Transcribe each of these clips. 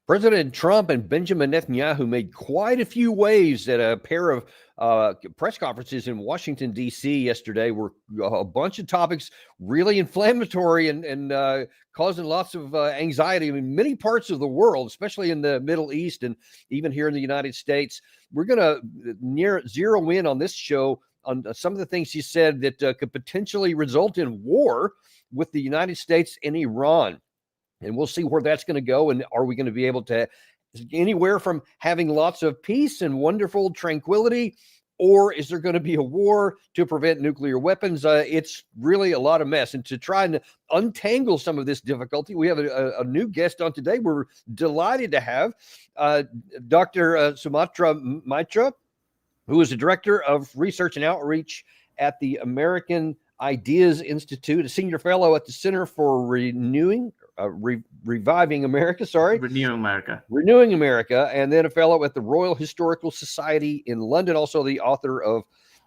President Trump and Benjamin Netanyahu made quite a few waves at a pair of press conferences in Washington, D.C. yesterday. Were a bunch of topics really inflammatory and causing lots of anxiety in many parts of the world, especially in the Middle East and even here in the United States. We're going to zero in on this show on some of the things he said that could potentially result in war with the United States and Iran. And we'll see where that's going to go. And are we going to be able to anywhere from having lots of peace and wonderful tranquility, or is there going to be a war to prevent nuclear weapons? It's really a lot of mess. And to try and untangle some of this difficulty, we have a new guest on today. We're delighted to have Dr. Sumantra Maitra, who is the Director of Research and Outreach at the American Ideas Institute, a senior fellow at the Center for Reviving America, Renewing America, and then a fellow at the Royal Historical Society in London, also the author of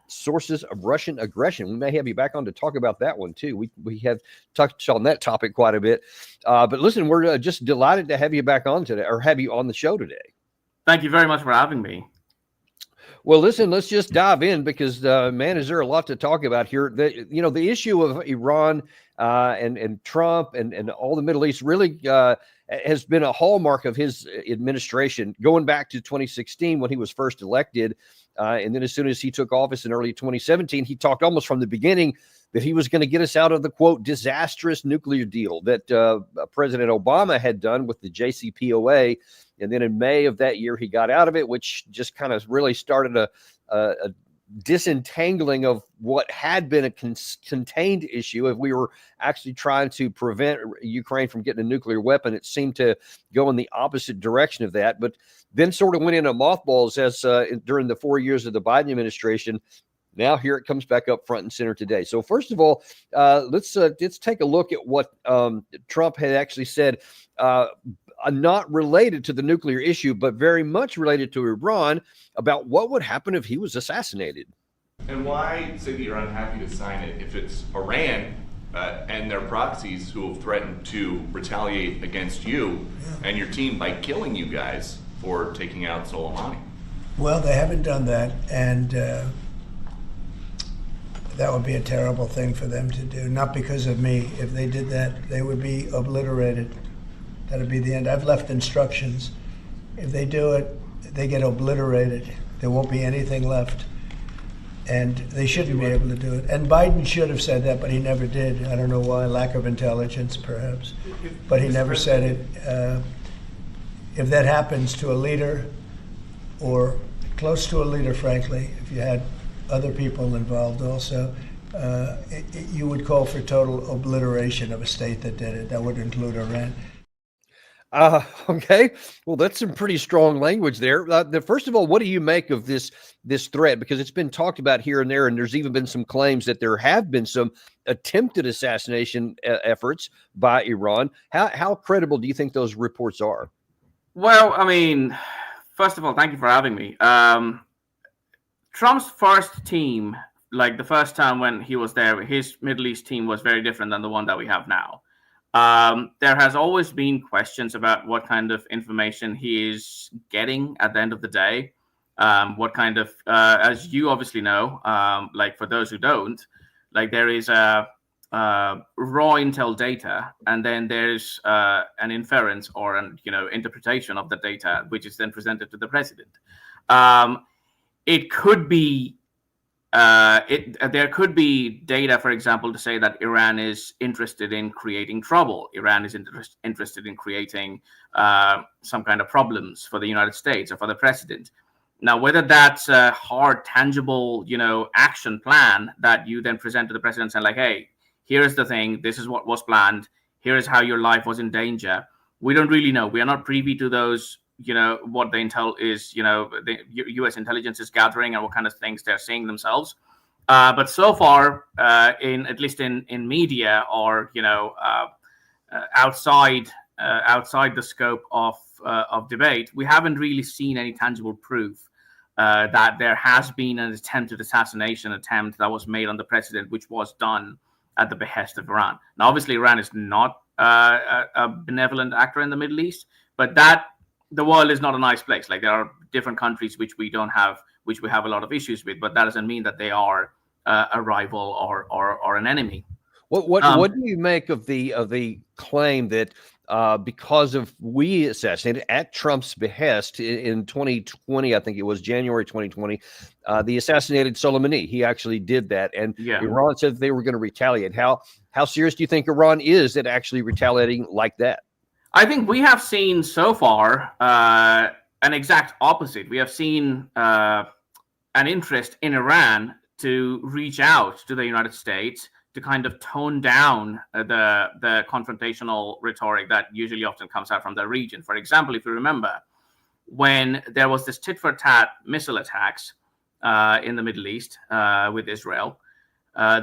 Sources of Russian Aggression. We may have you back on to talk about that one too. We have touched on that topic quite a bit. But listen, we're just delighted to have you back on today, or have you on the show today. Thank you very much for having me. Well, listen, let's just dive in because, man, is there a lot to talk about here. The issue of Iran and Trump and all the Middle East really has been a hallmark of his administration going back to 2016 when he was first elected. And then as soon as he took office in early 2017, he talked almost from the beginning that he was going to get us out of the, quote, disastrous nuclear deal that President Obama had done with the JCPOA. And then in May of that year, he got out of it, which just kind of really started a disentangling of what had been a contained issue. If we were actually trying to prevent Ukraine from getting a nuclear weapon, it seemed to go in the opposite direction of that. But then sort of went into mothballs as during the 4 years of the Biden administration. Now here it comes back up front and center today. So first of all, let's take a look at what Trump had actually said. Not related to the nuclear issue, but very much related to Iran, about what would happen if he was assassinated. And why say that you're unhappy to sign it if it's Iran and their proxies who have threatened to retaliate against you and your team by killing you guys for taking out Soleimani? Well, they haven't done that, and that would be a terrible thing for them to do. Not because of me. If they did that, they would be obliterated. That would be the end. I've left instructions. If they do it, they get obliterated. There won't be anything left. And they shouldn't be able to do it. And Biden should have said that, but he never did. I don't know why, lack of intelligence perhaps. But he never said it. If that happens to a leader, or close to a leader, frankly, if you had other people involved also, you would call for total obliteration of a state that did it. That would include Iran. Okay. Well, that's some pretty strong language there. First of all, what do you make of this threat? Because it's been talked about here and there, and there's even been some claims that there have been some attempted assassination efforts by Iran. How credible do you think those reports are? Well, I mean, first of all, thank you for having me. Trump's first team, like the first time when he was there, his Middle East team was very different than the one that we have now. There has always been questions about what kind of information he is getting at the end of the day. What kind of, as you obviously know, like for those who don't, like there is a raw intel data, and then there's an inference or an interpretation of the data, which is then presented to the president. It could be. There could be data, for example, to say that Iran is interested in creating trouble. Iran is interested in creating some kind of problems for the United States or for the president. Now, whether that's a hard, tangible, action plan that you then present to the president and like, hey, here's the thing. This is what was planned. Here is how your life was in danger. We don't really know. We are not privy to those. What the intel is, the U.S. intelligence is gathering and what kind of things they're seeing themselves. But so far, at least in media or, outside the scope of debate, we haven't really seen any tangible proof that there has been an attempted assassination attempt that was made on the president, which was done at the behest of Iran. Now, obviously, Iran is not a benevolent actor in the Middle East, but that the world is not a nice place. Like there are different countries which we have a lot of issues with, but that doesn't mean that they are a rival or an enemy. What do you make of the claim that because of we assassinated at Trump's behest in 2020, I think it was January 2020, the assassinated Soleimani. He actually did that, and Iran said they were going to retaliate. How serious do you think Iran is at actually retaliating like that? I think we have seen so far an exact opposite. We have seen an interest in Iran to reach out to the United States to kind of tone down the confrontational rhetoric that usually often comes out from the region. For example, if you remember, when there was this tit-for-tat missile attacks in the Middle East with Israel,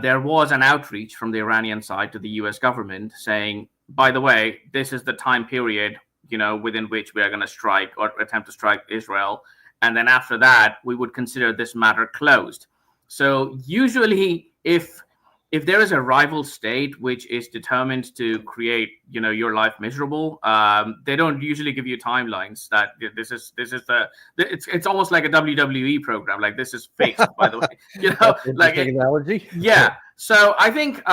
there was an outreach from the Iranian side to the US government saying, by the way, this is the time period, within which we are going to strike or attempt to strike Israel. And then after that, we would consider this matter closed. So usually if there is a rival state which is determined to create, your life miserable, they don't usually give you timelines that it's almost like a WWE program. Like this is fixed, by the way, like analogy. Yeah. So I think,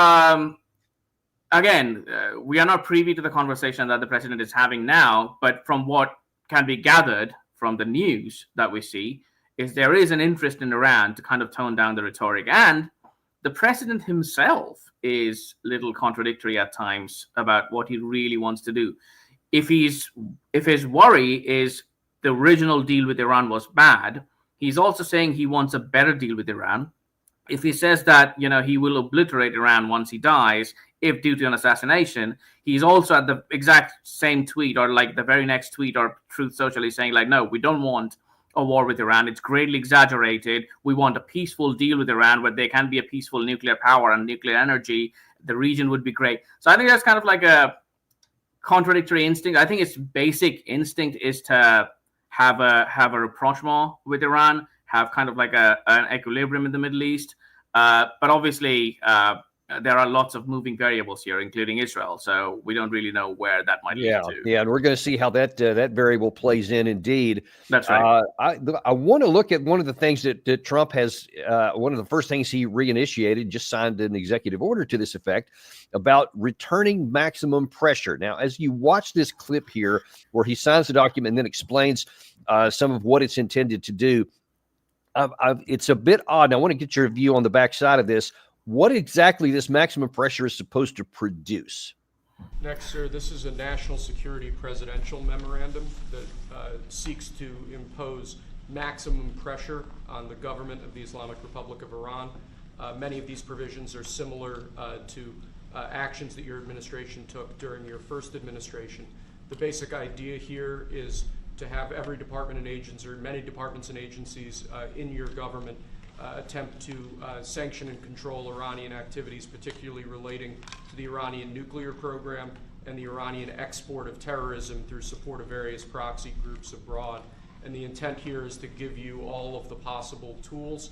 again, we are not privy to the conversation that the president is having now, but from what can be gathered from the news that we see is there is an interest in Iran to kind of tone down the rhetoric. And the president himself is a little contradictory at times about what he really wants to do. If his worry is the original deal with Iran was bad, he's also saying he wants a better deal with Iran. If he says that, he will obliterate Iran once he dies, if due to an assassination, he's also at the exact same tweet or like the very next tweet or Truth Social is saying like, no, we don't want a war with Iran. It's greatly exaggerated. We want a peaceful deal with Iran where there can be a peaceful nuclear power and nuclear energy. The region would be great. So I think that's kind of like a contradictory instinct. I think its basic instinct is to have a rapprochement with Iran, have kind of like an equilibrium in the Middle East. But obviously, there are lots of moving variables here, including Israel. So we don't really know where that might lead to. Yeah, and we're going to see how that variable plays in. Indeed, that's right. I want to look at one of the things that Trump has. One of the first things he reinitiated, just signed an executive order to this effect about returning maximum pressure. Now, as you watch this clip here, where he signs the document and then explains some of what it's intended to do, it's a bit odd. And I want to get your view on the backside of this. What exactly this maximum pressure is supposed to produce? Next, sir, this is a national security presidential memorandum that seeks to impose maximum pressure on the government of the Islamic Republic of Iran. Many of these provisions are similar to actions that your administration took during your first administration. The basic idea here is to have every department and agency, or many departments and agencies in your government attempt to sanction and control Iranian activities, particularly relating to the Iranian nuclear program and the Iranian export of terrorism through support of various proxy groups abroad. And the intent here is to give you all of the possible tools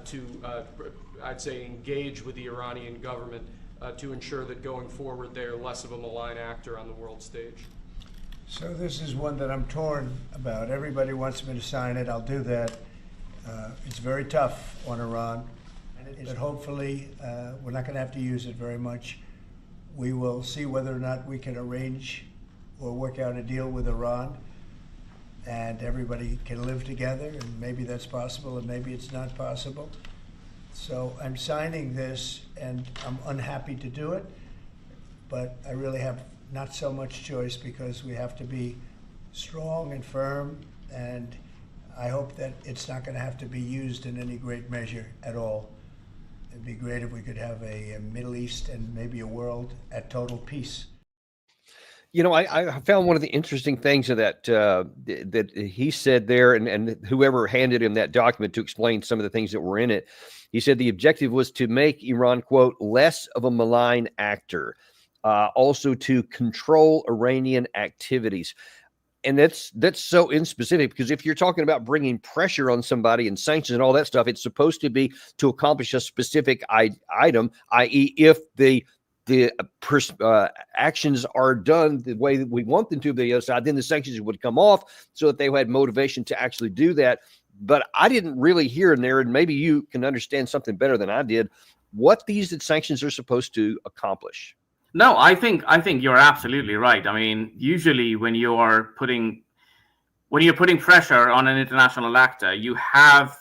to, I'd say, engage with the Iranian government to ensure that going forward they're less of a malign actor on the world stage. So this is one that I'm torn about. Everybody wants me to sign it. I'll do that. It's very tough on Iran, but hopefully we're not going to have to use it very much. We will see whether or not we can arrange or work out a deal with Iran, and everybody can live together, and maybe that's possible, and maybe it's not possible. So I'm signing this, and I'm unhappy to do it, but I really have not so much choice because we have to be strong and firm, and I hope that it's not going to have to be used in any great measure at all. It'd be great if we could have a Middle East and maybe a world at total peace. I found one of the interesting things of that that he said there, and whoever handed him that document to explain some of the things that were in it, he said the objective was to make Iran, quote, less of a malign actor, also to control Iranian activities. And that's so inspecific, because if you're talking about bringing pressure on somebody and sanctions and all that stuff, it's supposed to be to accomplish a specific item, i.e. if the the actions are done the way that we want them to be the other side, then the sanctions would come off so that they had motivation to actually do that. But I didn't really hear in there, and maybe you can understand something better than I did, what these sanctions are supposed to accomplish. No, I think you're absolutely right. I mean, usually when you're putting pressure on an international actor, you have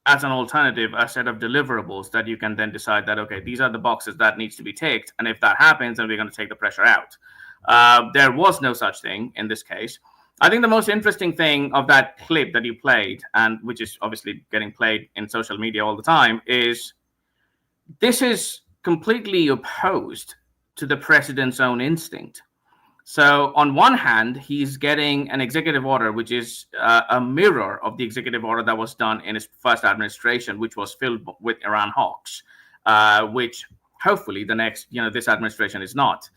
as an alternative a set of deliverables that you can then decide that, okay, these are the boxes that needs to be ticked, and if that happens, then we're going to take the pressure out. There was no such thing in this case. I think the most interesting thing of that clip that you played, and which is obviously getting played in social media all the time, is this is completely opposed to the president's own instinct. So on one hand, he's getting an executive order, which is a mirror of the executive order that was done in his first administration, which was filled with Iran hawks, which hopefully the next, this administration is not.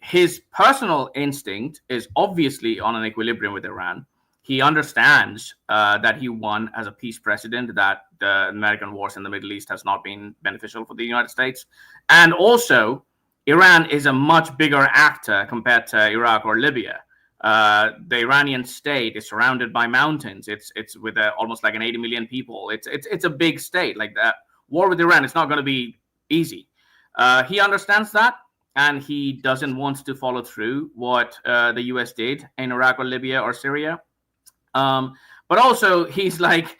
His personal instinct is obviously on an equilibrium with Iran. He understands that he won as a peace president, that the American wars in the Middle East has not been beneficial for the United States. And also, Iran is a much bigger actor compared to Iraq or Libya. The Iranian state is surrounded by mountains. It's with almost like an 80 million people. It's a big state. Like that war with Iran is not going to be easy. He understands that, and he doesn't want to follow through what the U.S. did in Iraq or Libya or Syria. But also, he's like,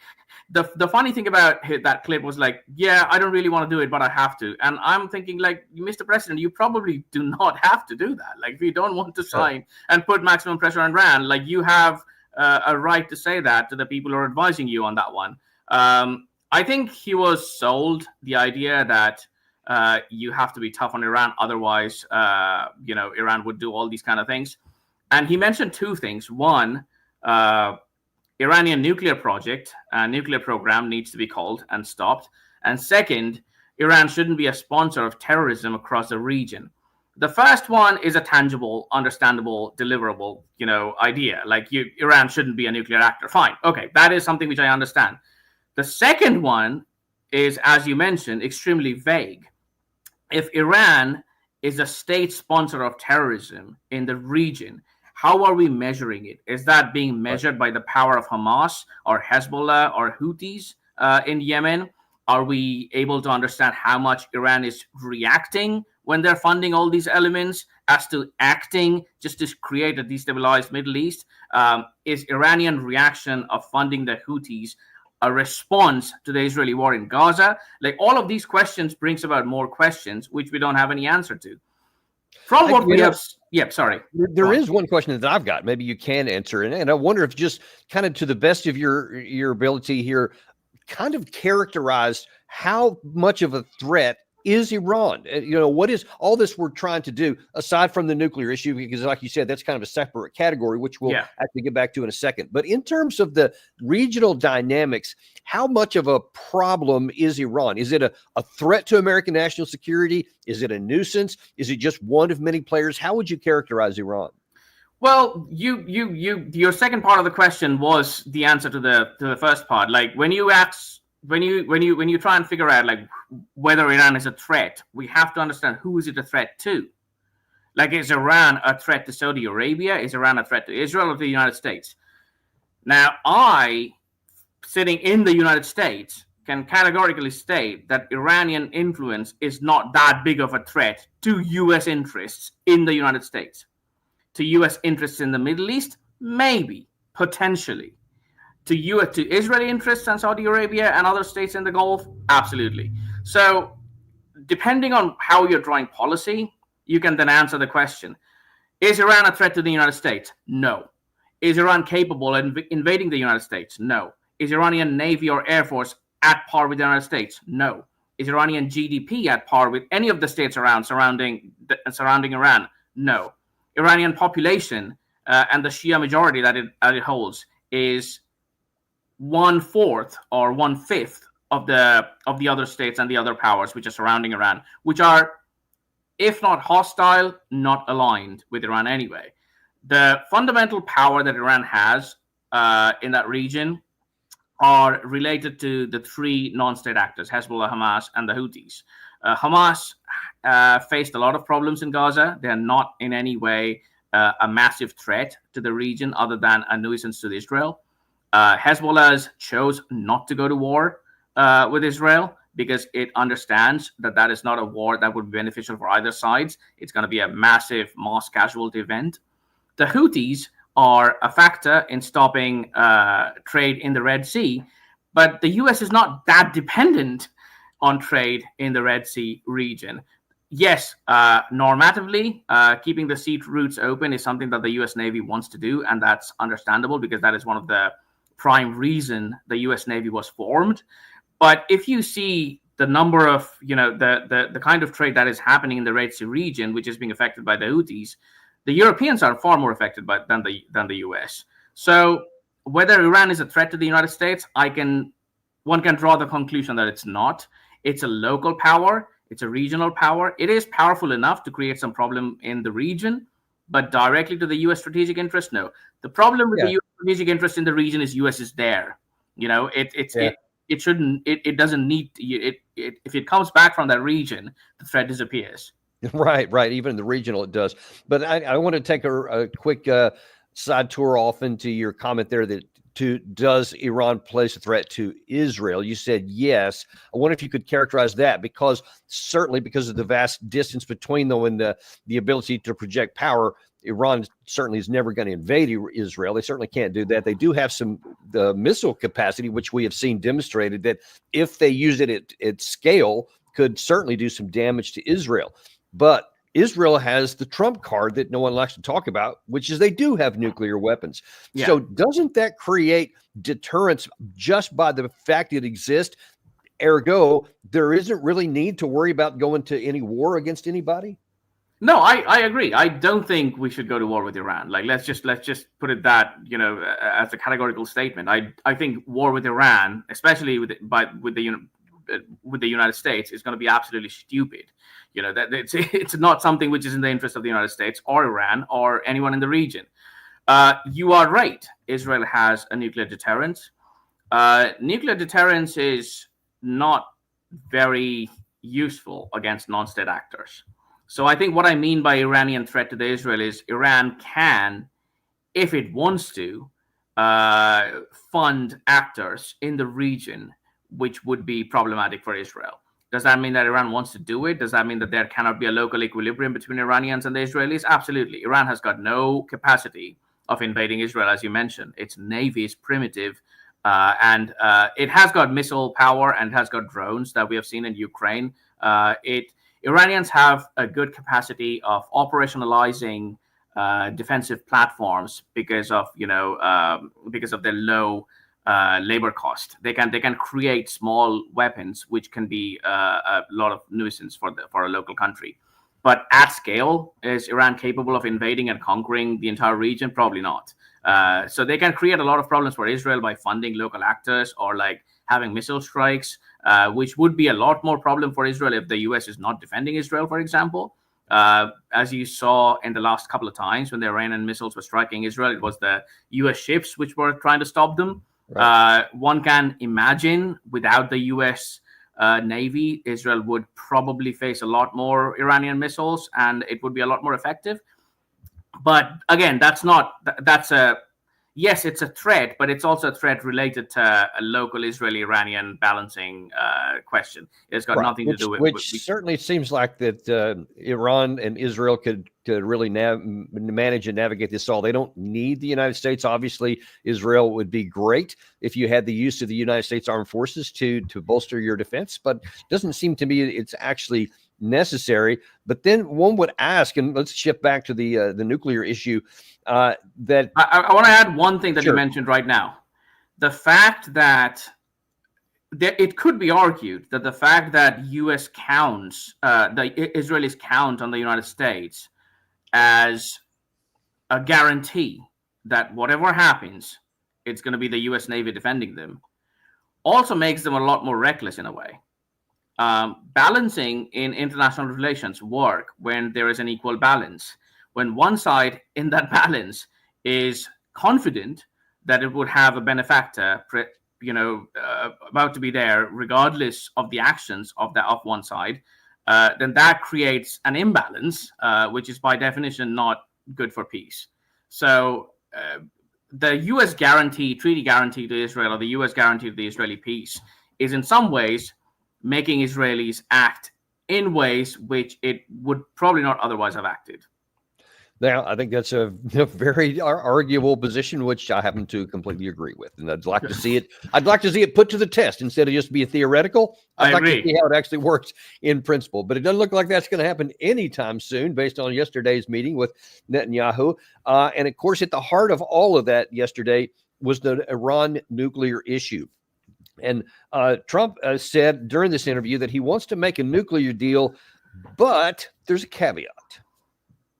the funny thing about that clip was like, yeah, I don't really want to do it, but I have to. And I'm thinking, like, Mr. President, you probably do not have to do that. Like, if you don't want to sign and put maximum pressure on Iran, like, you have a right to say that to the people who are advising you on that one. I think he was sold the idea that you have to be tough on Iran, otherwise, Iran would do all these kind of things. And he mentioned two things. One, Iranian nuclear program needs to be called and stopped. And second, Iran shouldn't be a sponsor of terrorism across the region. The first one is a tangible, understandable, deliverable, idea. Like Iran shouldn't be a nuclear actor. Fine. Okay. That is something which I understand. The second one is, as you mentioned, extremely vague. If Iran is a state sponsor of terrorism in the region, how are we measuring it? Is that being measured by the power of Hamas or Hezbollah or Houthis in Yemen? Are we able to understand how much Iran is reacting when they're funding all these elements as to acting just to create a destabilized Middle East? Is Iranian reaction of funding the Houthis a response to the Israeli war in Gaza? Like, all of these questions brings about more questions, which we don't have any answer to. From what we have... Yep, sorry. There is one question that I've got. Maybe you can answer, and I wonder if, just kind of to the best of your ability here, kind of characterize how much of a threat is Iran. What is all this we're trying to do aside from the nuclear issue? Because, like you said, that's kind of a separate category, which we'll actually get back to in a second. But in terms of the regional dynamics, how much of a problem is Iran? Is it a threat to American national security? Is it a nuisance? Is it just one of many players? How would you characterize Iran? Well, your second part of the question was the answer to the first part. Like, when you try and figure out, like, whether Iran is a threat, we have to understand who is it a threat to. Like, is Iran a threat to Saudi Arabia? Is Iran a threat to Israel or to the United States? Now, I, sitting in the United States, can categorically state that Iranian influence is not that big of a threat to U.S. interests in the United States. To U.S. interests in the Middle East, maybe, potentially. To Israeli interests and Saudi Arabia and other states in the Gulf, absolutely. So, depending on how you're drawing policy, you can then answer the question: is Iran a threat to the United States? No. Is Iran capable of invading the United States? No. Is Iranian Navy or Air Force at par with the United States? No. Is Iranian GDP at par with any of the states surrounding Iran? No. Iranian population and the Shia majority that it holds is 1/4 or 1/5 of the other states and the other powers which are surrounding Iran, which are, if not hostile, not aligned with Iran anyway. The fundamental power that Iran has in that region are related to the three non-state actors, Hezbollah, Hamas, and the Houthis. Hamas faced a lot of problems in Gaza. They are not in any way a massive threat to the region other than a nuisance to Israel. Hezbollah chose not to go to war with Israel because it understands that that is not a war that would be beneficial for either sides. It's going to be a massive mass casualty event. The Houthis are a factor in stopping trade in the Red Sea, but the U.S. is not that dependent on trade in the Red Sea region. Yes, normatively, keeping the sea routes open is something that the U.S. Navy wants to do, and that's understandable because that is one of the prime reason the U.S. Navy was formed. But if you see the number of, the kind of trade that is happening in the Red Sea region, which is being affected by the Houthis, the Europeans are far more affected than the U.S. So whether Iran is a threat to the United States, one can draw the conclusion that it's not. It's a local power. It's a regional power. It is powerful enough to create some problem in the region, but directly to the U.S. strategic interest, no. The problem with the U.S. strategic interest in the region is U.S. is there. It shouldn't. It doesn't need. If it comes back from that region, the threat disappears. Right. Even in the regional, it does. But I want to take a quick side tour off into your comment there that does Iran pose a threat to Israel? You said yes. I wonder if you could characterize that, because certainly because of the vast distance between them and the ability to project power, Iran certainly is never going to invade Israel. They certainly can't do that. They do have some missile capacity, which we have seen demonstrated that if they use it at scale, could certainly do some damage to Israel. But Israel has the trump card that no one likes to talk about, which is they do have nuclear weapons. Yeah. So doesn't that create deterrence just by the fact it exists? Ergo, there isn't really need to worry about going to any war against anybody? No, I agree. I don't think we should go to war with Iran. Like, let's just put it that, as a categorical statement. I think war with Iran, especially with the United States, is going to be absolutely stupid. That it's not something which is in the interest of the United States or Iran or anyone in the region. You are right. Israel has a nuclear deterrence. Nuclear deterrence is not very useful against non-state actors. So I think what I mean by Iranian threat to the Israel is Iran can, if it wants to, fund actors in the region which would be problematic for Israel. Does that mean that Iran wants to do it? Does that mean that there cannot be a local equilibrium between Iranians and the Israelis? Absolutely. Iran has got no capacity of invading Israel, as you mentioned. Its navy is primitive, and it has got missile power and has got drones that we have seen in Ukraine. Iranians have a good capacity of operationalizing defensive platforms because of their low labor cost. They can create small weapons which can be a lot of nuisance for a local country. But at scale, is Iran capable of invading and conquering the entire region? Probably not. So they can create a lot of problems for Israel by funding local actors or like having missile strikes, which would be a lot more problem for Israel if the US is not defending Israel, for example. As you saw in the last couple of times when the Iranian missiles were striking Israel, it was the US ships which were trying to stop them. Right. One can imagine without the US Navy, Israel would probably face a lot more Iranian missiles and it would be a lot more effective. But again, yes, it's a threat, but it's also a threat related to a local Israeli-Iranian balancing question. It's got nothing to do with... Which certainly seems like that Iran and Israel could really manage and navigate this all. They don't need the United States. Obviously, Israel would be great if you had the use of the United States Armed Forces to bolster your defense, but it doesn't seem to me it's actually necessary. But then one would ask, and let's shift back to the nuclear issue, that I want to add one thing that you mentioned right now. The fact that it could be argued that the fact that U.S. counts, the Israelis count on the United States as a guarantee that whatever happens, it's going to be the U.S. Navy defending them, also makes them a lot more reckless in a way. Balancing in international relations work when there is an equal balance. When one side in that balance is confident that it would have a benefactor, about to be there, regardless of the actions of one side, then that creates an imbalance, which is by definition not good for peace. So the U.S. treaty guarantee to Israel, or the U.S. guarantee to the Israeli peace, is in some ways making Israelis act in ways which it would probably not otherwise have acted. Now, I think that's a very arguable position, which I happen to completely agree with, and I'd like to see it. I'd like to see it put to the test instead of just being theoretical. I'd like to see how it actually works in principle, but it doesn't look like that's going to happen anytime soon, based on yesterday's meeting with Netanyahu. And of course, at the heart of all of that yesterday was the Iran nuclear issue. And Trump said during this interview that he wants to make a nuclear deal, but there's a caveat.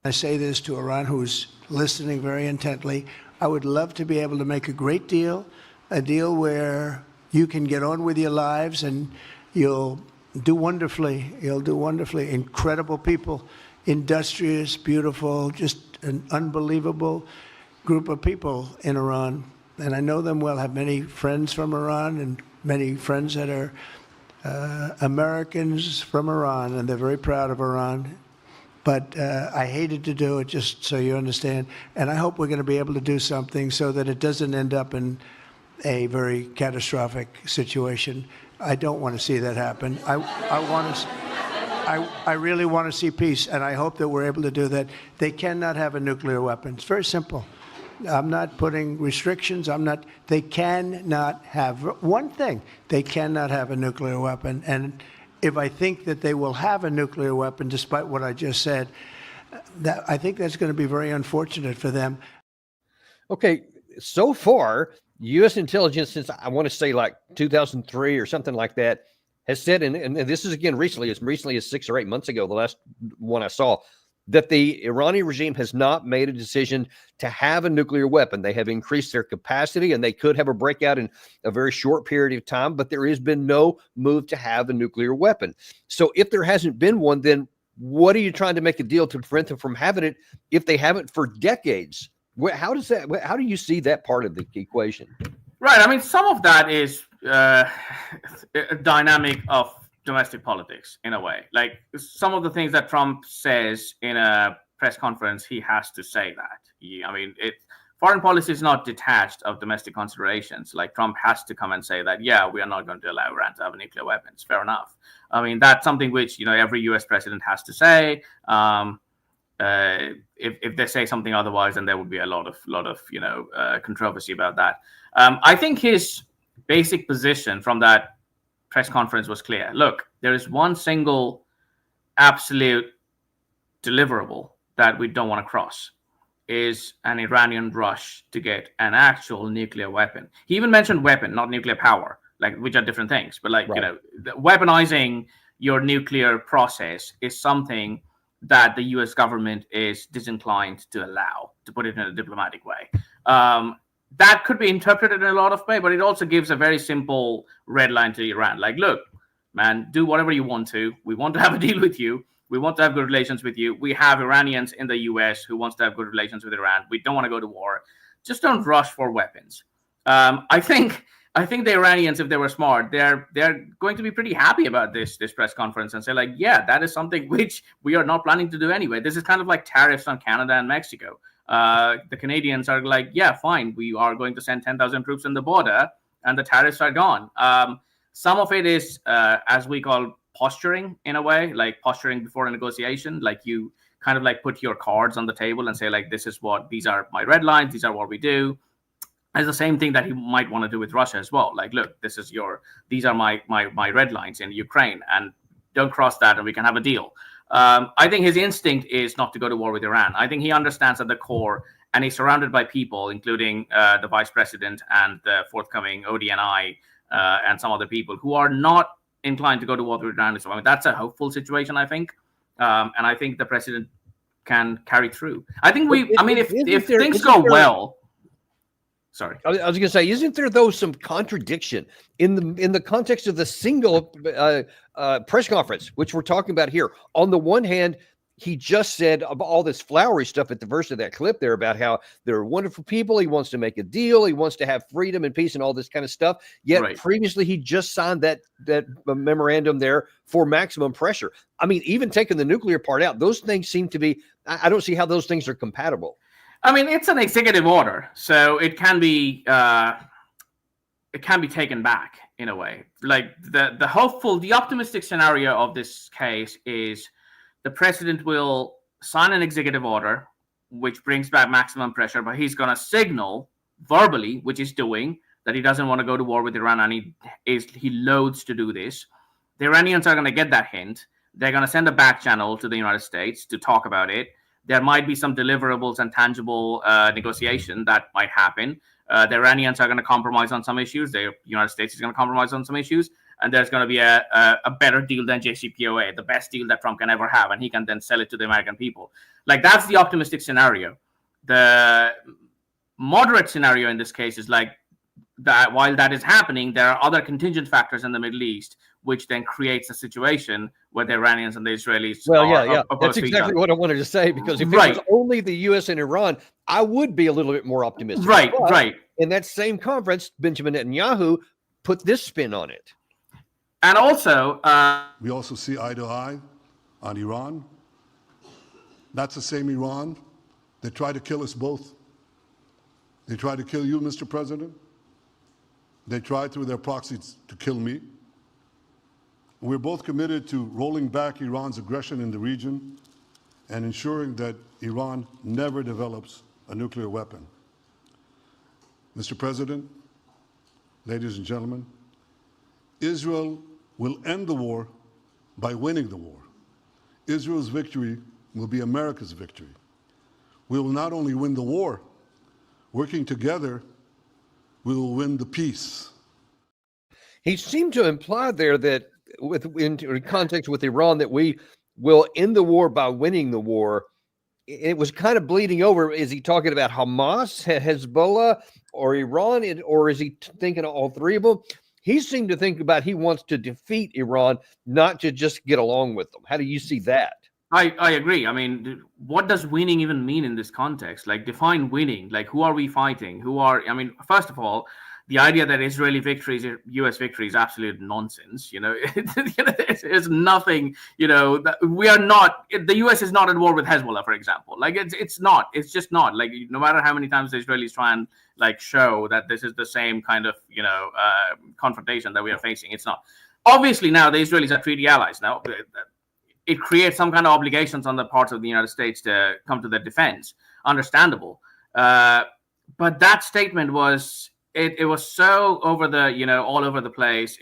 I say this to Iran, who's listening very intently. I would love to be able to make a great deal, a deal where you can get on with your lives and you'll do wonderfully. You'll do wonderfully. Incredible people, industrious, beautiful, just an unbelievable group of people in Iran. And I know them well, have many friends from Iran and many friends that are Americans from Iran, and they're very proud of Iran. But I hated to do it, just so you understand. And I hope we're going to be able to do something so that it doesn't end up in a very catastrophic situation. I don't want to see that happen. I really want to see peace, and I hope that we're able to do that. They cannot have a nuclear weapon. It's very simple. I'm not putting restrictions. They cannot have one thing. They cannot have a nuclear weapon. And if I think that they will have a nuclear weapon, despite what I just said, I think that's going to be very unfortunate for them. Okay, so far, U.S. intelligence, since I want to say like 2003 or something like that, has said, and this is again recently, as recently as 6 or 8 months ago, the last one I saw, that the Iranian regime has not made a decision to have a nuclear weapon. They have increased their capacity, and they could have a breakout in a very short period of time, but there has been no move to have a nuclear weapon. So if there hasn't been one, then what are you trying to make a deal to prevent them from having it if they haven't for decades? How do you see that part of the equation? Right. I mean, some of that is a dynamic of domestic politics in a way. Like some of the things that Trump says in a press conference, he has to say that. Foreign policy is not detached of domestic considerations. Like Trump has to come and say that, yeah, we are not going to allow Iran to have nuclear weapons. Fair enough. I mean, that's something which, every U.S. president has to say. If they say something otherwise, then there would be a lot of controversy about that. I think his basic position from that press conference was clear. Look, there is one single absolute deliverable that we don't want to cross, is an Iranian rush to get an actual nuclear weapon. He even mentioned weapon, not nuclear power, which are different things. But right. Weaponizing your nuclear process is something that the U.S. government is disinclined to allow, to put it in a diplomatic way. That could be interpreted in a lot of ways, but it also gives a very simple red line to Iran. Like, look, man, do whatever you want to. We want to have a deal with you. We want to have good relations with you. We have Iranians in the U.S. who wants to have good relations with Iran. We don't want to go to war. Just don't rush for weapons. I think the Iranians, if they were smart, they're going to be pretty happy about this press conference and say, like, yeah, that is something which we are not planning to do anyway. This is kind of like tariffs on Canada and Mexico. The Canadians are like, yeah, fine, we are going to send 10,000 troops on the border, and the tariffs are gone. Some of it is, as we call, posturing in a way, like posturing before a negotiation. Like you kind of like put your cards on the table and say, like, these are my red lines, these are what we do. It's the same thing that he might want to do with Russia as well. Like, look, these are my red lines in Ukraine, and don't cross that, and we can have a deal. I think his instinct is not to go to war with Iran. I think he understands at the core, and he's surrounded by people, including the vice president and the forthcoming ODNI and some other people who are not inclined to go to war with Iran. So, I mean, that's a hopeful situation, I think. And I think the president can carry through. I think if things go well. Sorry, I was going to say, isn't there though some contradiction in the context of the single press conference which we're talking about here? On the one hand, he just said all this flowery stuff at the verse of that clip there about how they're wonderful people. He wants to make a deal. He wants to have freedom and peace and all this kind of stuff. Yet previously he just signed that memorandum there for maximum pressure. I mean, even taking the nuclear part out, those things seem to be, I don't see how those things are compatible. I mean, it's an executive order, so it can be taken back in a way. Like the optimistic scenario of this case is the president will sign an executive order, which brings back maximum pressure, but he's going to signal verbally, which he's doing, that he doesn't want to go to war with Iran, and he loathes to do this. The Iranians are going to get that hint. They're going to send a back channel to the United States to talk about it. There might be some deliverables and tangible negotiation that might happen. The Iranians are going to compromise on some issues. The United States is going to compromise on some issues. And there's going to be a better deal than JCPOA, the best deal that Trump can ever have. And he can then sell it to the American people. Like, that's the optimistic scenario. The moderate scenario in this case is like that while that is happening, there are other contingent factors in the Middle East, which then creates a situation where the Iranians and the Israelis That's exactly what I wanted to say, because if it was only the U.S. and Iran, I would be a little bit more optimistic. Right. In that same conference, Benjamin Netanyahu put this spin on it. And also, we also see eye to eye on Iran. That's the same Iran that tried to kill us both. They tried to kill you, Mr. President. They tried through their proxies to kill me. We're both committed to rolling back Iran's aggression in the region and ensuring that Iran never develops a nuclear weapon. Mr. President, ladies and gentlemen, Israel will end the war by winning the war. Israel's victory will be America's victory. We will not only win the war, working together, we will win the peace. He seemed to imply there that in context with Iran, that we will end the war by winning the war. It was kind of bleeding over. Is he talking about Hamas, Hezbollah, or Iran, or is he thinking of all three of them? He seemed to think about he wants to defeat Iran, not to just get along with them. How do you see that? I agree. I mean, what does winning even mean in this context? Like, define winning. Like, who are we fighting? First of all, the idea that Israeli victory is U.S. victory is absolute nonsense. It's nothing. We are not. The U.S. is not at war with Hezbollah, for example. Like, it's not. It's just not. Like, no matter how many times the Israelis try and show that this is the same kind of confrontation that we are facing, it's not. Obviously, now the Israelis are treaty allies. Now, it creates some kind of obligations on the part of the United States to come to their defense. Understandable, but that statement was. It was so over the, all over the place.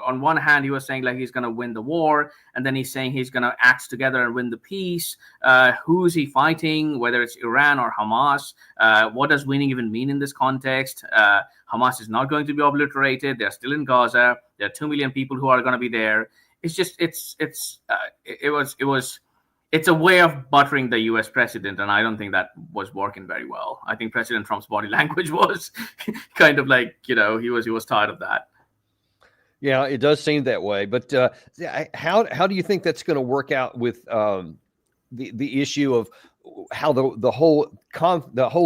On one hand, he was saying like he's going to win the war, and then he's saying he's going to act together and win the peace. Who is he fighting? Whether it's Iran or Hamas? What does winning even mean in this context? Hamas is not going to be obliterated. They're still in Gaza. There are 2 million people who are going to be there. It's just it's a way of buttering the U.S. president, and I don't think that was working very well. I think President Trump's body language was kind of like, he was tired of that. Yeah, it does seem that way. But how do you think that's going to work out with the issue of how the whole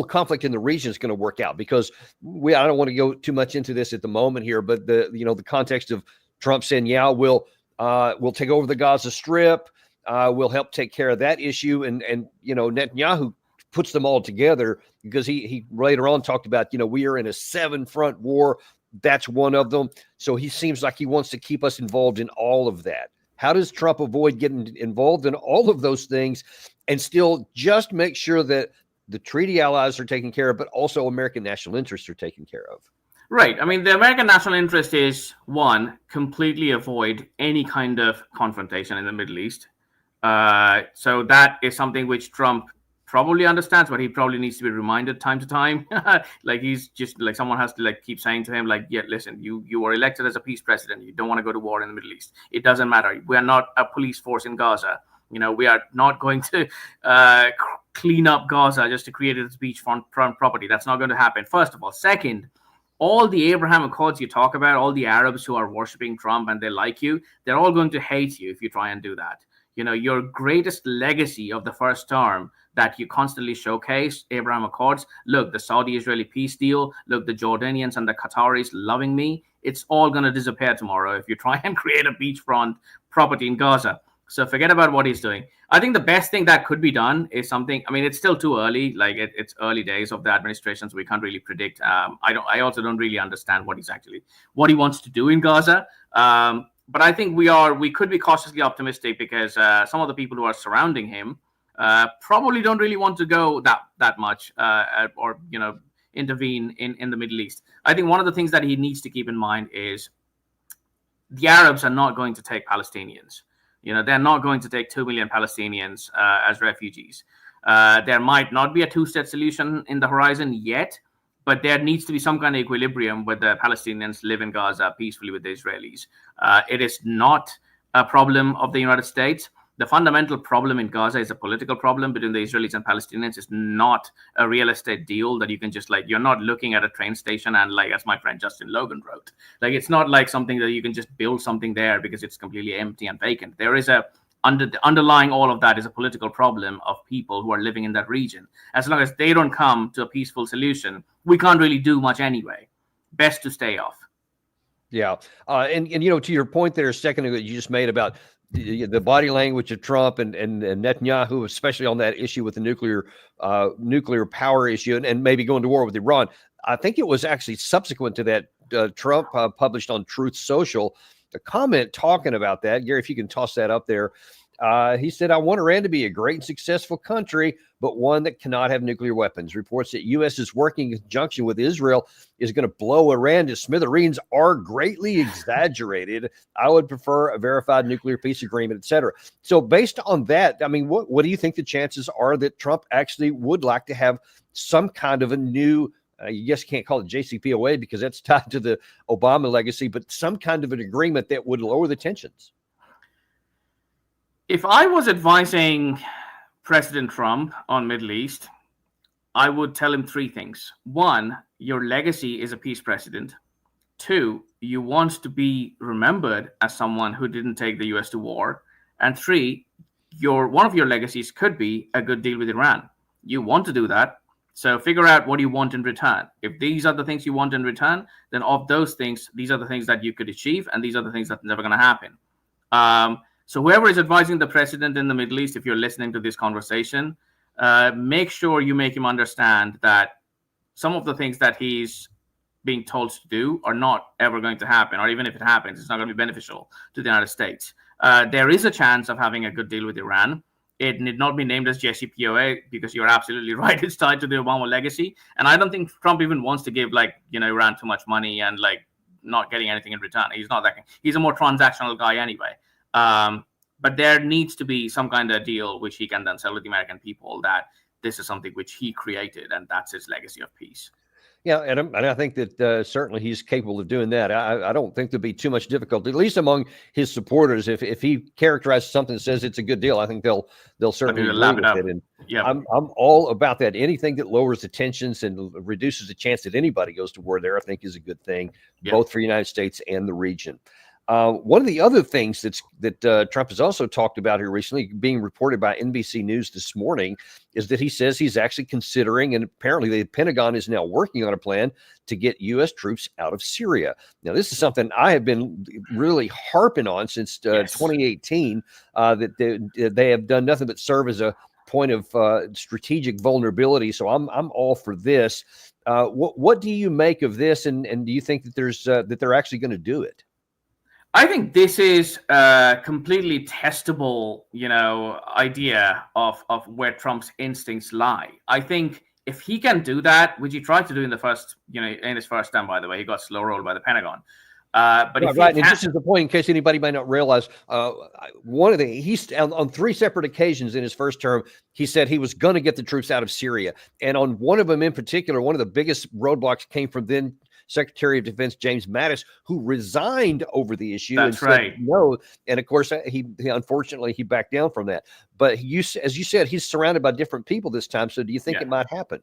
conflict in the region is going to work out? Because I don't want to go too much into this at the moment here, but the context of Trump saying, yeah, we'll take over the Gaza Strip. Will help take care of that issue. And Netanyahu puts them all together because he later on talked about, we are in a 7-front war. That's one of them. So he seems like he wants to keep us involved in all of that. How does Trump avoid getting involved in all of those things and still just make sure that the treaty allies are taken care of, but also American national interests are taken care of? Right. I mean, the American national interest is, one, completely avoid any kind of confrontation in the Middle East. So that is something which Trump probably understands, but he probably needs to be reminded time to time. Like, he's just like, someone has to keep saying to him, yeah, listen, you were elected as a peace president. You don't want to go to war in the Middle East. It doesn't matter. We are not a police force in Gaza. We are not going to clean up Gaza just to create its beachfront property. That's not going to happen, first of all. Second, all the Abraham Accords you talk about, all the Arabs who are worshiping Trump and they like you, they're all going to hate you if you try and do that. your greatest legacy of the first term that you constantly showcase, Abraham Accords. Look, the Saudi-Israeli peace deal. Look, the Jordanians and the Qataris loving me. It's all going to disappear tomorrow if you try and create a beachfront property in Gaza. So forget about what he's doing. I think the best thing that could be done is something. I mean, it's still too early. Like it's early days of the administration, so we can't really predict. I also don't really understand what he wants to do in Gaza. But I think we could be cautiously optimistic because some of the people who are surrounding him probably don't really want to go that much or intervene in the Middle East. I think one of the things that he needs to keep in mind is the Arabs are not going to take Palestinians. They're not going to take 2 million Palestinians as refugees. There might not be a two-state solution in the horizon yet, but there needs to be some kind of equilibrium where the Palestinians live in Gaza peacefully with the Israelis. It is not a problem of the United States. The fundamental problem in Gaza is a political problem between the Israelis and Palestinians. It's not a real estate deal that you can just you're not looking at a train station and as my friend Justin Logan wrote, it's not like something that you can just build something there because it's completely empty and vacant. There is underlying all of that is a political problem of people who are living in that region. As long as they don't come to a peaceful solution, we can't really do much anyway. Best to stay off. Yeah. And to your point there a second ago that you just made about the body language of Trump and Netanyahu, especially on that issue with the nuclear power issue and maybe going to war with Iran. I think it was actually subsequent to that Trump published on Truth Social a comment talking about that. Gary, if you can toss that up there. He said, I want Iran to be a great and successful country, but one that cannot have nuclear weapons. Reports that U.S. is working in conjunction with Israel is going to blow Iran to smithereens are greatly exaggerated. I would prefer a verified nuclear peace agreement, etc. So based on that, I mean, what do you think the chances are that Trump actually would like to have some kind of a new, you just can't call it JCPOA because that's tied to the Obama legacy, but some kind of an agreement that would lower the tensions? If I was advising President Trump on Middle East, I would tell him three things. One, your legacy is a peace president. Two, you want to be remembered as someone who didn't take the U.S. to war. And three, one of your legacies could be a good deal with Iran. You want to do that. So figure out what you want in return. If these are the things you want in return, then of those things, these are the things that you could achieve. And these are the things that are never going to happen. So whoever is advising the president in the Middle East, if you're listening to this conversation, make sure you make him understand that some of the things that he's being told to do are not ever going to happen, or even if it happens, it's not going to be beneficial to the United States. There is a chance of having a good deal with Iran. It need not be named as JCPOA because you're absolutely right. It's tied to the Obama legacy. And I don't think Trump even wants to give Iran too much money and not getting anything in return. He's not that. He's a more transactional guy anyway. But there needs to be some kind of deal which he can then sell to the American people that this is something which he created and that's his legacy of peace. Yeah, and I think that certainly he's capable of doing that. I don't think there'll be too much difficulty, at least among his supporters. If he characterizes something that says it's a good deal, I think they'll certainly agree with it. And yeah, I'm all about that. Anything that lowers the tensions and reduces the chance that anybody goes to war there, I think is a good thing, both for the United States and the region. One of the other things that Trump has also talked about here recently, being reported by NBC News this morning, is that he says he's actually considering, and apparently the Pentagon is now working on a plan to get U.S. troops out of Syria. Now, this is something I have been really harping on since 2018, that they have done nothing but serve as a point of strategic vulnerability. So I'm all for this. What do you make of this, and do you think that that they're actually going to do it? I think this is a completely testable, idea of where Trump's instincts lie. I think if he can do that, which he tried to do in the first, in his first term, by the way, he got slow rolled by the Pentagon. But right, and just as a point, in case anybody might not realize, he's on three separate occasions in his first term, he said he was going to get the troops out of Syria, and on one of them in particular, one of the biggest roadblocks came from then Secretary of Defense James Mattis, who resigned over the issue. That's right. No, and of course he unfortunately he backed down from that. But as you said, he's surrounded by different people this time. So do you think it might happen?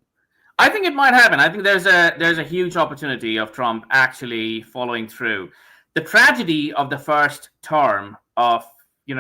I think it might happen. I think there's a huge opportunity of Trump actually following through. The tragedy of the first term of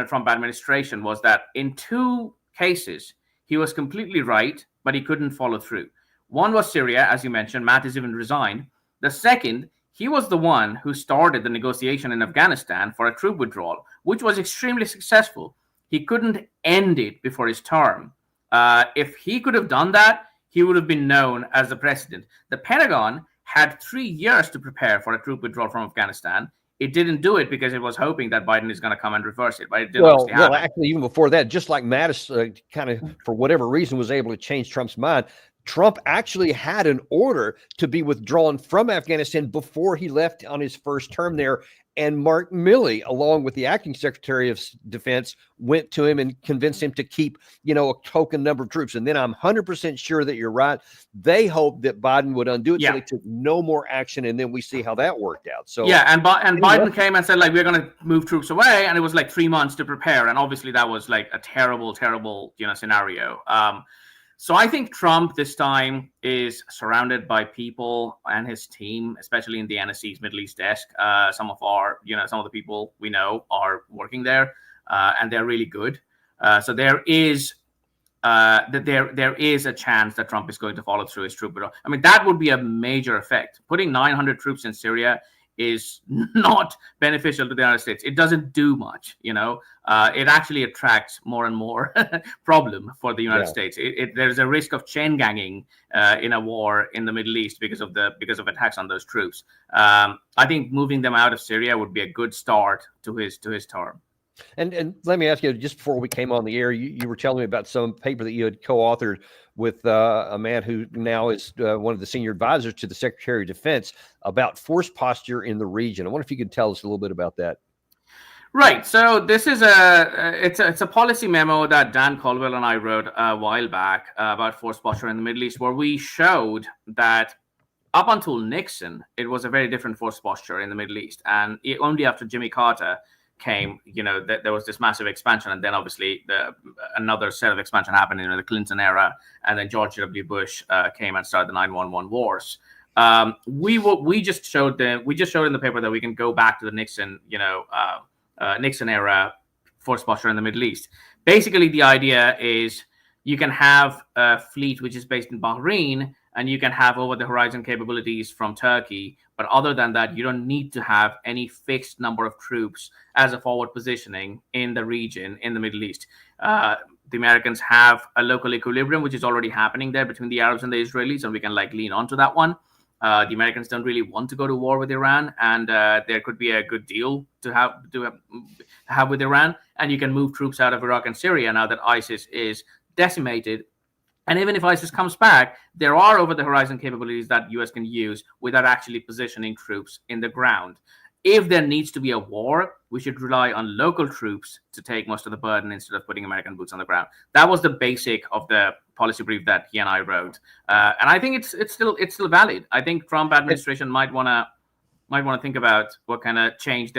Trump administration was that in two cases he was completely right, but he couldn't follow through. One was Syria, as you mentioned. Mattis even resigned. The second, he was the one who started the negotiation in Afghanistan for a troop withdrawal, which was extremely successful. He couldn't end it before his term. If he could have done that, he would have been known as the president. The Pentagon had 3 years to prepare for a troop withdrawal from Afghanistan. It didn't do it because it was hoping that Biden is going to come and reverse it, but it didn't Well, happen. actually, even before that, just like Mattis kind of, for whatever reason, was able to change Trump's mind, Trump actually had an order to be withdrawn from Afghanistan before he left on his first term there. And Mark Milley, along with the acting Secretary of Defense, went to him and convinced him to keep, a token number of troops. And then I'm 100% sure that you're right. They hoped that Biden would undo it, so they took no more action. And then we see how that worked out. So and Biden came and said, like, we're going to move troops away, and it was like 3 months to prepare. And obviously that was like a terrible, terrible, scenario. So I think Trump this time is surrounded by people and his team, especially in the NSC's Middle East desk. Some of the people we know are working there, and they're really good. So there is a chance that Trump is going to follow through his troop withdrawal. I mean, that would be a major effect. Putting 900 troops in Syria is not beneficial to the United States. It doesn't do much, it actually attracts more and more problem for the United States. There's a risk of chain ganging in a war in the Middle East because of attacks on those troops. I think moving them out of Syria would be a good start to his term. And let me ask you, just before we came on the air, you were telling me about some paper that you had co-authored with a man who now is one of the senior advisors to the Secretary of Defense about force posture in the region. I wonder if you could tell us a little bit about that. Right. So this is it's a policy memo that Dan Caldwell and I wrote a while back about force posture in the Middle East, where we showed that up until Nixon, it was a very different force posture in the Middle East, and only after Jimmy Carter came, there was this massive expansion, and then obviously another set of expansion happened in the Clinton era, and then George W. Bush came and started the 9/11 wars. We just showed in the paper that we can go back to the Nixon era force posture in the Middle East. Basically, the idea is you can have a fleet which is based in Bahrain, and you can have over-the-horizon capabilities from Turkey. But other than that, you don't need to have any fixed number of troops as a forward positioning in the region, in the Middle East. The Americans have a local equilibrium, which is already happening there between the Arabs and the Israelis, and we can lean onto that one. The Americans don't really want to go to war with Iran, and there could be a good deal to have with Iran. And you can move troops out of Iraq and Syria now that ISIS is decimated. And even if ISIS comes back, there are over-the-horizon capabilities that U.S. can use without actually positioning troops in the ground. If there needs to be a war, we should rely on local troops to take most of the burden instead of putting American boots on the ground. That was the basic of the policy brief that he and I wrote, and I think it's still valid. I think Trump administration might want to think about what kind of change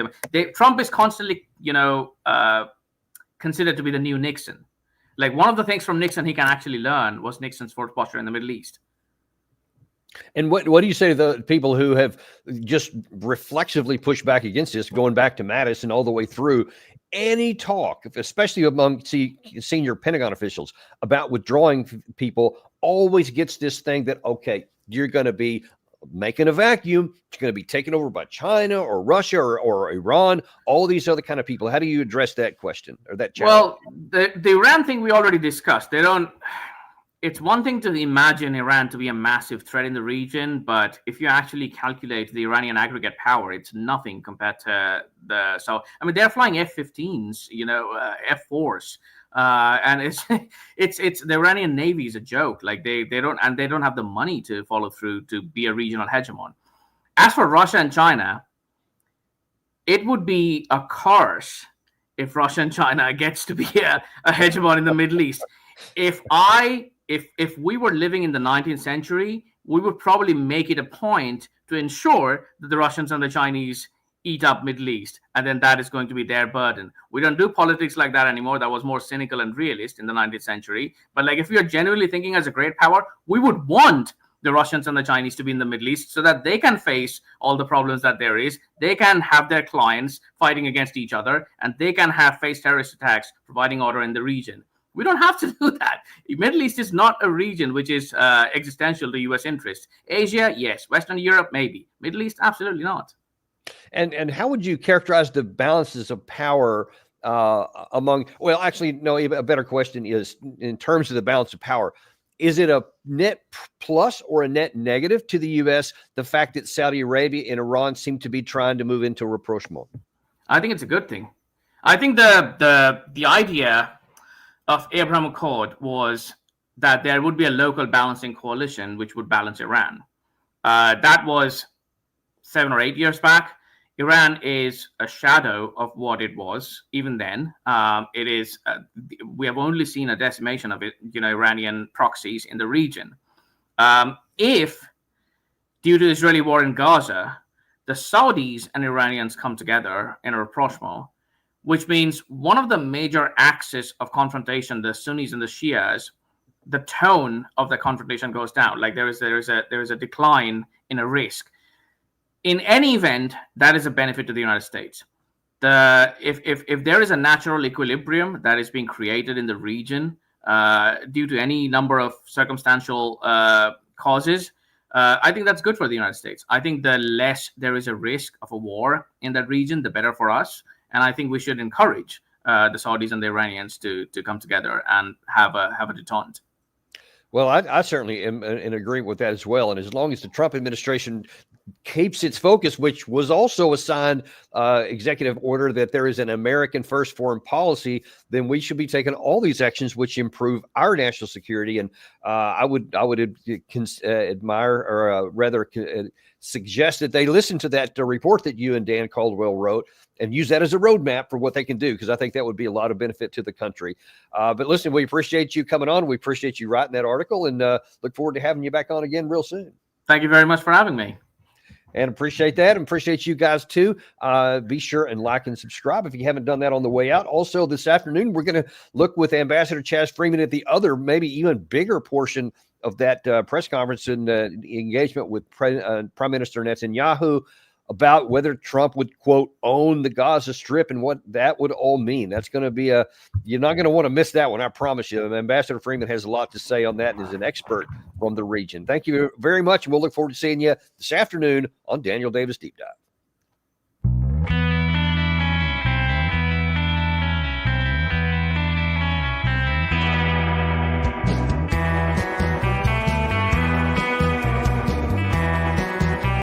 Trump is constantly considered to be the new Nixon. Like, one of the things from Nixon he can actually learn was Nixon's force posture in the Middle East. And what do you say to the people who have just reflexively pushed back against this, going back to Mattis and all the way through? Any talk, especially among senior Pentagon officials, about withdrawing people always gets this thing that, okay, you're going to be making a vacuum. It's going to be taken over by China or Russia or Iran, all these other kind of people. How do you address that question or that challenge? Well, the Iran thing we already discussed. It's one thing to imagine Iran to be a massive threat in the region, but if you actually calculate the Iranian aggregate power, it's nothing compared to they're flying F-15s, F-4s, and it's the Iranian Navy is a joke. Like they don't have the money to follow through to be a regional hegemon. As for Russia and China, it would be a curse if Russia and China gets to be a hegemon in the Middle East. If we were living in the 19th century, we would probably make it a point to ensure that the Russians and the Chinese eat up Middle East, and then that is going to be their burden. We don't do politics like that anymore. That was more cynical and realist in the 19th century. But if we are genuinely thinking as a great power, we would want the Russians and the Chinese to be in the Middle East so that they can face all the problems that there is. They can have their clients fighting against each other, and they can have face terrorist attacks, providing order in the region. We don't have to do that. The Middle East is not a region which is existential to U.S. interests. Asia, yes. Western Europe, maybe. Middle East, absolutely not. And how would you characterize the balances of power among? Well, actually, no. A better question is, in terms of the balance of power, is it a net plus or a net negative to the U.S. the fact that Saudi Arabia and Iran seem to be trying to move into rapprochement? I think it's a good thing. I think the idea of Abraham Accord was that there would be a local balancing coalition which would balance Iran. That was 7 or 8 years back. Iran is a shadow of what it was even then. It is. We have only seen a decimation of it, Iranian proxies in the region. If, due to Israeli war in Gaza, the Saudis and Iranians come together in a rapprochement, which means one of the major axes of confrontation, the Sunnis and the Shias, the tone of the confrontation goes down. Like there is a decline in a risk. In any event, that is a benefit to the United States. If there is a natural equilibrium that is being created in the region due to any number of circumstantial causes, I think that's good for the United States. I think the less there is a risk of a war in that region, the better for us. And I think we should encourage the Saudis and the Iranians to come together and have a detente. Well, I certainly am in agreement with that as well. And as long as the Trump administration keeps its focus, which was also a signed executive order that there is an American first foreign policy, then we should be taking all these actions which improve our national security. And I would admire, or rather suggest that they listen to that report that you and Dan Caldwell wrote and use that as a roadmap for what they can do, because I think that would be a lot of benefit to the country. But listen, we appreciate you coming on. We appreciate you writing that article, and look forward to having you back on again real soon. Thank you very much for having me. And appreciate that, and appreciate you guys too. Be sure and like and subscribe if you haven't done that on the way out. Also, this afternoon, we're going to look with Ambassador Chaz Freeman at the other, maybe even bigger portion of that press conference and engagement with Prime Minister Netanyahu about whether Trump would, quote, own the Gaza Strip and what that would all mean. That's going to be you're not going to want to miss that one, I promise you. Ambassador Freeman has a lot to say on that and is an expert from the region. Thank you very much, and we'll look forward to seeing you this afternoon on Daniel Davis Deep Dive.